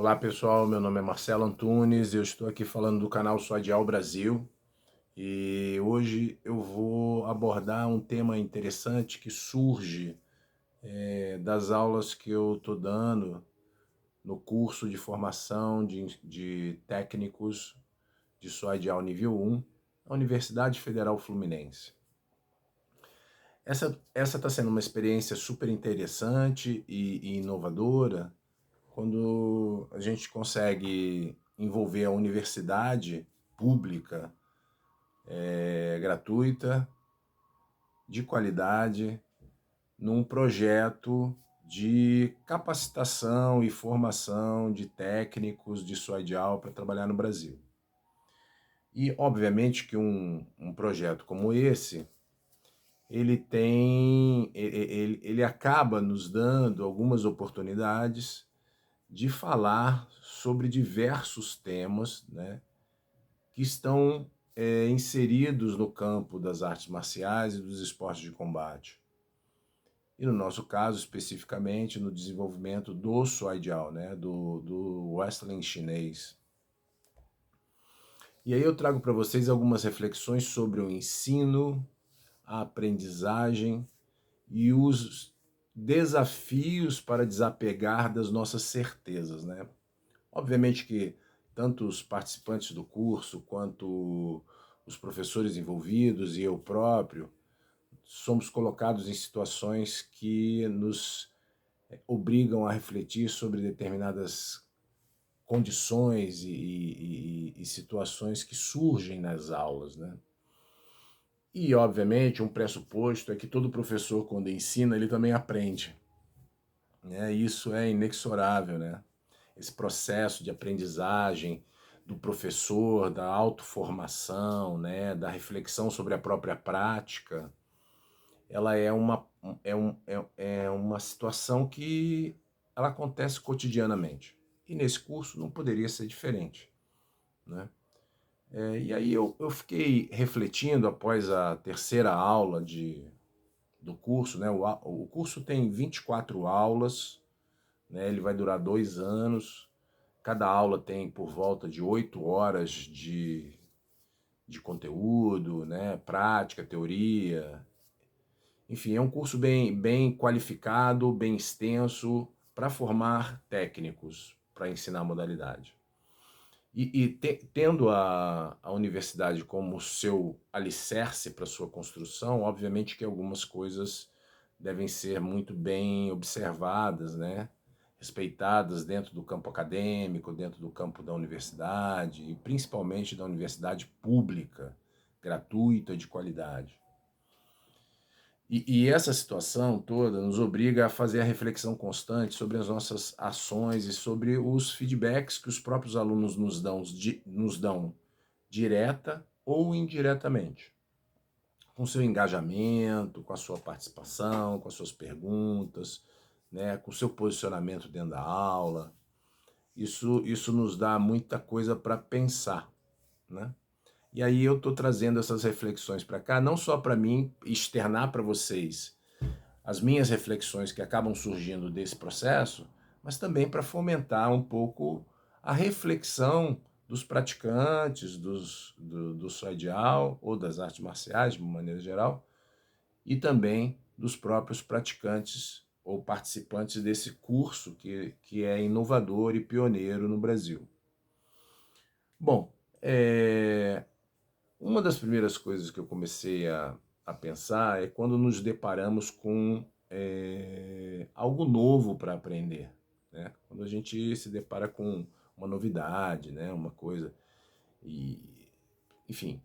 Olá pessoal, meu nome é Marcelo Antunes, eu estou aqui falando do canal Suadial Brasil e hoje eu vou abordar um tema interessante que surge das aulas que eu estou dando no curso de formação de técnicos de Suadial nível 1, na Universidade Federal Fluminense. Essa está sendo uma experiência super interessante e inovadora, quando a gente consegue envolver a universidade pública, gratuita, de qualidade, num projeto de capacitação e formação de técnicos de SOIDIAL para trabalhar no Brasil. E, obviamente, que um projeto como esse, ele acaba nos dando algumas oportunidades de falar sobre diversos temas, né, que estão inseridos no campo das artes marciais e dos esportes de combate. E no nosso caso, especificamente, no desenvolvimento do Suaijiao, né, do wrestling chinês. E aí eu trago para vocês algumas reflexões sobre o ensino, a aprendizagem e os desafios para desapegar das nossas certezas, né? Obviamente que tanto os participantes do curso quanto os professores envolvidos e eu próprio somos colocados em situações que nos obrigam a refletir sobre determinadas condições e situações que surgem nas aulas, né? E, obviamente, um pressuposto é que todo professor, quando ensina, ele também aprende, né? Isso é inexorável, né? Esse processo de aprendizagem do professor, da autoformação, né, da reflexão sobre a própria prática, ela é uma situação que ela acontece cotidianamente. E nesse curso não poderia ser diferente, né? E aí eu fiquei refletindo após a terceira aula do curso, né? O curso tem 24 aulas, né? Ele vai durar 2 anos. Cada aula tem por volta de 8 horas de conteúdo, né? Prática, teoria. Enfim, é um curso bem qualificado, bem extenso, para formar técnicos, para ensinar a modalidade. Tendo a universidade como seu alicerce para sua construção, obviamente que algumas coisas devem ser muito bem observadas, né? Respeitadas dentro do campo acadêmico, dentro do campo da universidade e principalmente da universidade pública, gratuita, de qualidade. E essa situação toda nos obriga a fazer a reflexão constante sobre as nossas ações e sobre os feedbacks que os próprios alunos nos dão direta ou indiretamente, com seu engajamento, com a sua participação, com as suas perguntas, né, com o seu posicionamento dentro da aula. Isso nos dá muita coisa para pensar, né? E aí eu estou trazendo essas reflexões para cá, não só para mim externar para vocês as minhas reflexões que acabam surgindo desse processo, mas também para fomentar um pouco a reflexão dos praticantes do Suaijiao ou das artes marciais, de uma maneira geral, e também dos próprios praticantes ou participantes desse curso que é inovador e pioneiro no Brasil. Bom, uma das primeiras coisas que eu comecei a pensar é quando nos deparamos com algo novo para aprender, né? Quando a gente se depara com uma novidade, né? Uma coisa. E, enfim,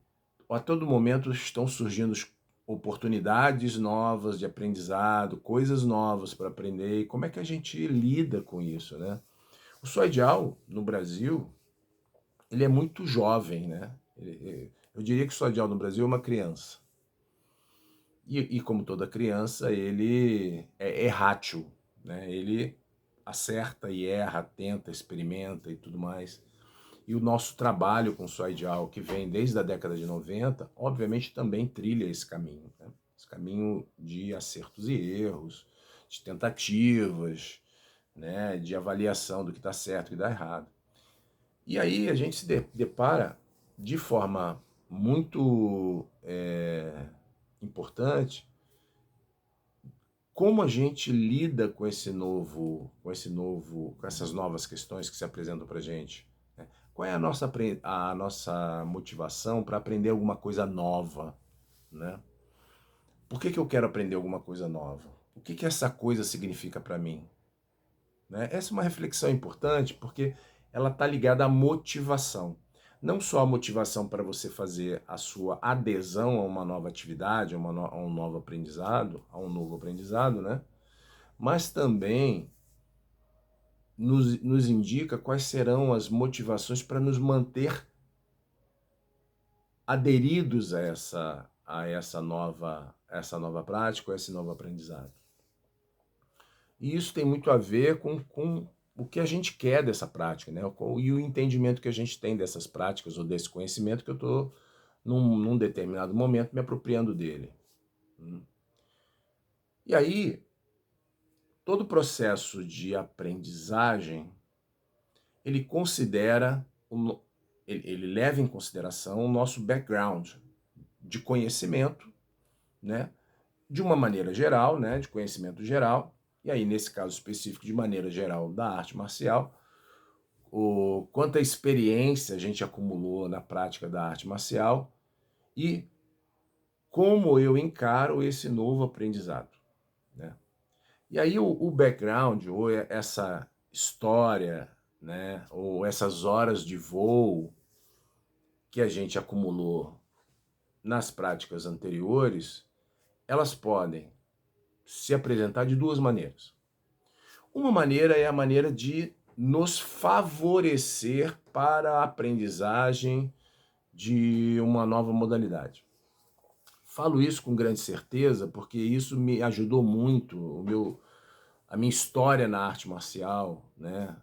a todo momento estão surgindo oportunidades novas de aprendizado, coisas novas para aprender. E como é que a gente lida com isso, né? O Soidial, no Brasil, ele é muito jovem, né? Eu diria que o Soidial no Brasil é uma criança. E como toda criança, ele é errátil, né? Ele acerta e erra, tenta, experimenta e tudo mais. E o nosso trabalho com o Soidial, que vem desde a década de 90, obviamente também trilha esse caminho, né? Esse caminho de acertos e erros, de tentativas, né, de avaliação do que está certo e que está errado. E aí a gente se depara de forma muito importante como a gente lida com com essas novas questões que se apresentam para a gente. Né? Qual é a nossa motivação para aprender alguma coisa nova, né? Por que eu quero aprender alguma coisa nova? O que essa coisa significa para mim? Né? Essa é uma reflexão importante porque ela está ligada à motivação. Não só a motivação para você fazer a sua adesão a uma nova atividade, a um novo aprendizado, né? Mas também nos indica quais serão as motivações para nos manter aderidos a essa nova prática, a esse novo aprendizado. E isso tem muito a ver com o que a gente quer dessa prática, né? E o entendimento que a gente tem dessas práticas ou desse conhecimento que eu estou, num determinado momento, me apropriando dele. E aí, todo o processo de aprendizagem, ele considera, ele leva em consideração o nosso background de conhecimento, né? De uma maneira geral, né? De conhecimento geral, e aí, nesse caso específico, de maneira geral, da arte marcial, o quanta experiência a gente acumulou na prática da arte marcial e como eu encaro esse novo aprendizado, né? E aí o background, ou essa história, né, ou essas horas de voo que a gente acumulou nas práticas anteriores, elas podem se apresentar de duas maneiras. Uma maneira é a maneira de nos favorecer para a aprendizagem de uma nova modalidade. Falo isso com grande certeza porque isso me ajudou muito, a minha história na arte marcial, né?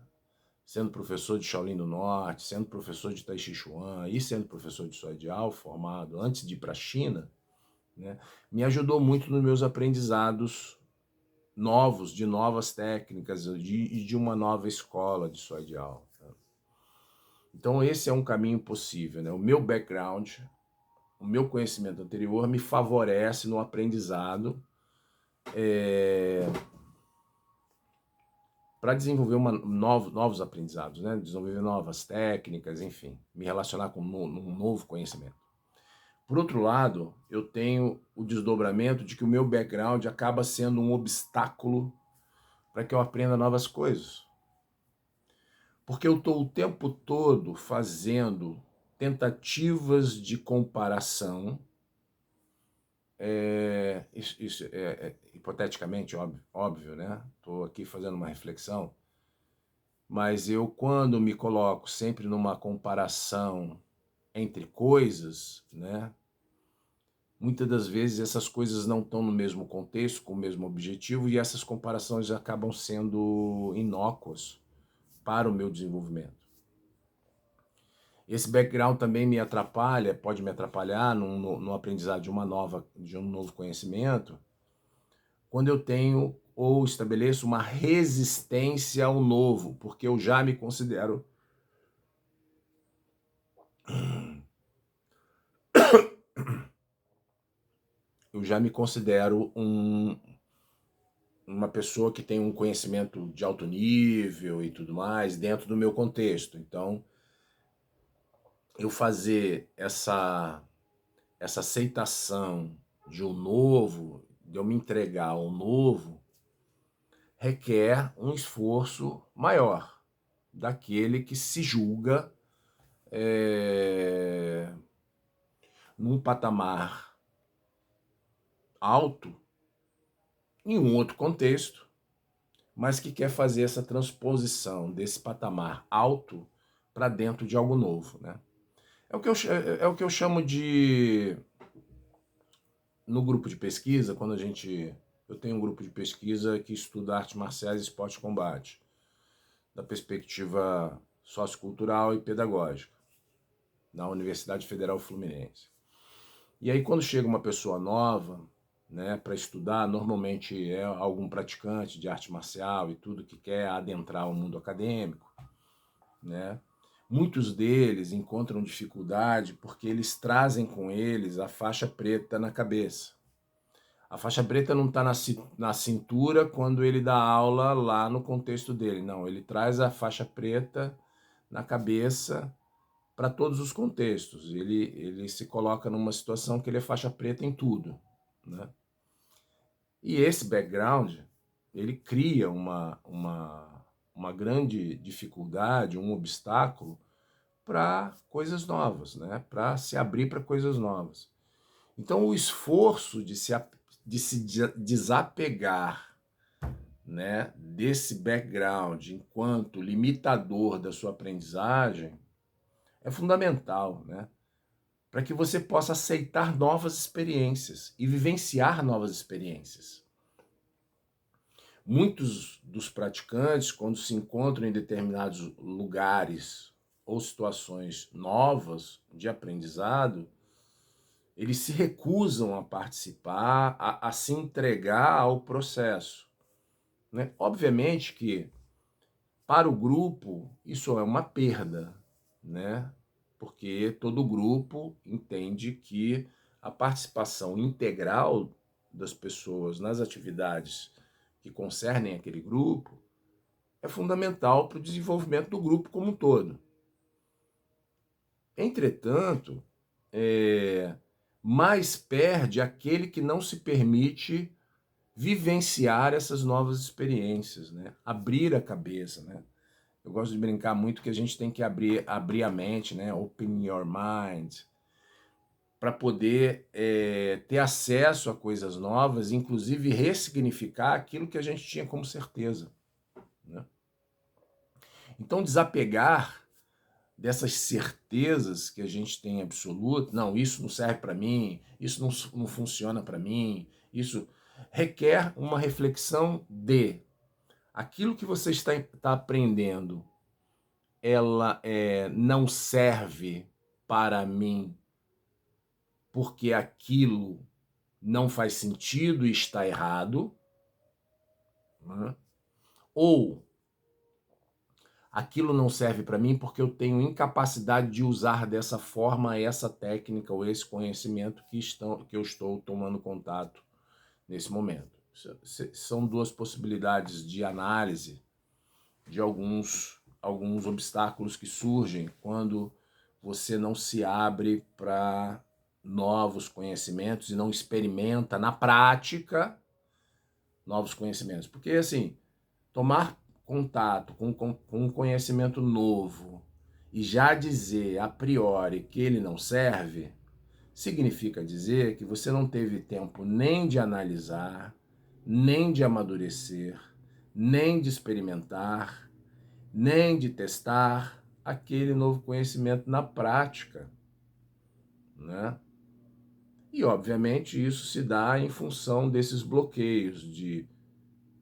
Sendo professor de Shaolin do Norte, sendo professor de Tai Chi Chuan e sendo professor de Soi Jiao, formado antes de ir para a China, né? Me ajudou muito nos meus aprendizados novos, de novas técnicas e de uma nova escola de Soi Jiao. Então esse é um caminho possível, né? O meu background, o meu conhecimento anterior me favorece no aprendizado para desenvolver novos aprendizados, né? Desenvolver novas técnicas, enfim, me relacionar com um novo conhecimento. Por outro lado, eu tenho o desdobramento de que o meu background acaba sendo um obstáculo para que eu aprenda novas coisas. Porque eu estou o tempo todo fazendo tentativas de comparação, isso hipoteticamente, óbvio, né? Estou aqui fazendo uma reflexão, mas eu, quando me coloco sempre numa comparação entre coisas, né? Muitas das vezes essas coisas não estão no mesmo contexto, com o mesmo objetivo, e essas comparações acabam sendo inócuas para o meu desenvolvimento. Esse background também me atrapalha, pode me atrapalhar no aprendizado de um novo conhecimento, quando eu tenho ou estabeleço uma resistência ao novo, porque eu já me considero uma pessoa que tem um conhecimento de alto nível e tudo mais dentro do meu contexto. Então, eu fazer essa aceitação de um novo, de eu me entregar ao novo, requer um esforço maior daquele que se julga num patamar alto, em um outro contexto, mas que quer fazer essa transposição desse patamar alto para dentro de algo novo, né? É o que eu chamo de, no grupo de pesquisa, eu tenho um grupo de pesquisa que estuda artes marciais e esporte de combate, da perspectiva sociocultural e pedagógica, na Universidade Federal Fluminense. E aí, quando chega uma pessoa nova, né, para estudar, normalmente é algum praticante de arte marcial e tudo que quer adentrar o mundo acadêmico, né? Muitos deles encontram dificuldade porque eles trazem com eles a faixa preta na cabeça. A faixa preta não está na cintura quando ele dá aula lá no contexto dele. Não, ele traz a faixa preta na cabeça para todos os contextos. Ele se coloca numa situação que ele é faixa preta em tudo, né? E esse background, ele cria uma grande dificuldade, um obstáculo para coisas novas, né? Para se abrir para coisas novas. Então, o esforço de se desapegar, né, desse background enquanto limitador da sua aprendizagem é fundamental, né? Para que você possa aceitar novas experiências e vivenciar novas experiências. Muitos dos praticantes, quando se encontram em determinados lugares ou situações novas de aprendizado, eles se recusam a participar, a se entregar ao processo, né? Obviamente que, para o grupo, isso é uma perda, né? Porque todo grupo entende que a participação integral das pessoas nas atividades que concernem aquele grupo é fundamental para o desenvolvimento do grupo como um todo. Entretanto, mais perde aquele que não se permite vivenciar essas novas experiências, né? Abrir a cabeça, né? Eu gosto de brincar muito que a gente tem que abrir a mente, né? Open your mind, para poder ter acesso a coisas novas, inclusive ressignificar aquilo que a gente tinha como certeza, né? Então, desapegar dessas certezas que a gente tem absoluto, não, isso não serve para mim, isso não funciona para mim, isso requer uma reflexão de aquilo que você está aprendendo, ela não serve para mim porque aquilo não faz sentido e está errado, né? Ou aquilo não serve para mim porque eu tenho incapacidade de usar dessa forma essa técnica ou esse conhecimento que eu estou tomando contato nesse momento. São duas possibilidades de análise de alguns obstáculos que surgem quando você não se abre para novos conhecimentos e não experimenta na prática novos conhecimentos. Porque, assim, tomar contato com um conhecimento novo e já dizer a priori que ele não serve, significa dizer que você não teve tempo nem de analisar, nem de amadurecer, nem de experimentar, nem de testar aquele novo conhecimento na prática, né? E, obviamente, isso se dá em função desses bloqueios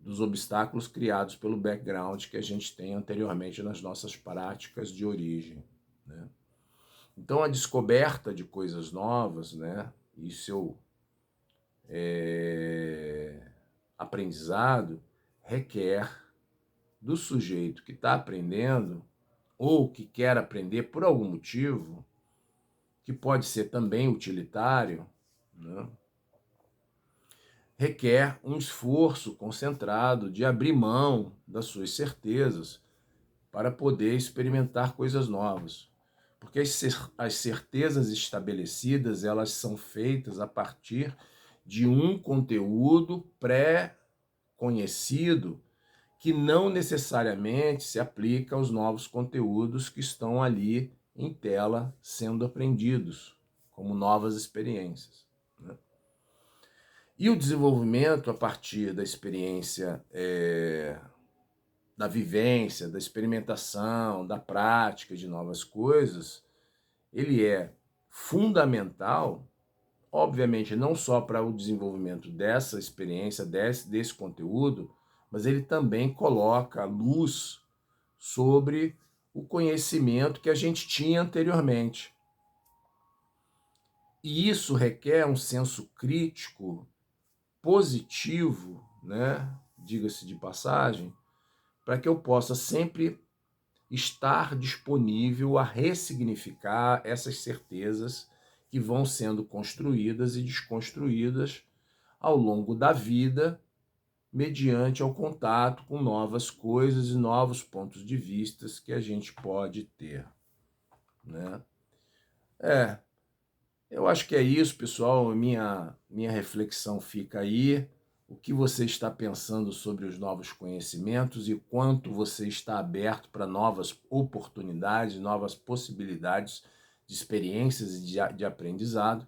dos obstáculos criados pelo background que a gente tem anteriormente nas nossas práticas de origem, né? Então, a descoberta de coisas novas, né, e seu aprendizado requer do sujeito que está aprendendo ou que quer aprender por algum motivo, que pode ser também utilitário, né, requer um esforço concentrado de abrir mão das suas certezas para poder experimentar coisas novas. Porque as certezas estabelecidas, elas são feitas a partir de um conteúdo pré-conhecido que não necessariamente se aplica aos novos conteúdos que estão ali em tela sendo aprendidos, como novas experiências, né? E o desenvolvimento a partir da experiência, da vivência, da experimentação, da prática de novas coisas, ele é fundamental, obviamente, não só para o desenvolvimento dessa experiência, desse conteúdo, mas ele também coloca luz sobre o conhecimento que a gente tinha anteriormente. E isso requer um senso crítico positivo, né? Diga-se de passagem, para que eu possa sempre estar disponível a ressignificar essas certezas que vão sendo construídas e desconstruídas ao longo da vida, mediante ao contato com novas coisas e novos pontos de vista que a gente pode ter, né? Eu acho que é isso, pessoal. Minha reflexão fica aí. O que você está pensando sobre os novos conhecimentos e quanto você está aberto para novas oportunidades, novas possibilidades de experiências e de aprendizado,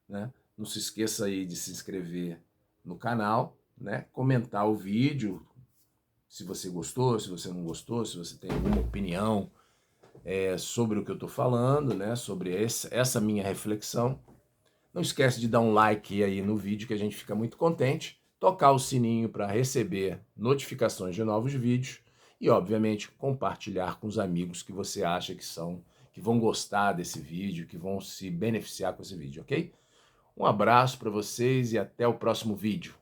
né? Não se esqueça aí de se inscrever no canal, né? Comentar o vídeo, se você gostou, se você não gostou, se você tem alguma opinião sobre o que eu estou falando, né? Sobre essa minha reflexão. Não esquece de dar um like aí no vídeo que a gente fica muito contente, tocar o sininho para receber notificações de novos vídeos e, obviamente, compartilhar com os amigos que você acha que vão gostar desse vídeo, que vão se beneficiar com esse vídeo, ok? Um abraço para vocês e até o próximo vídeo.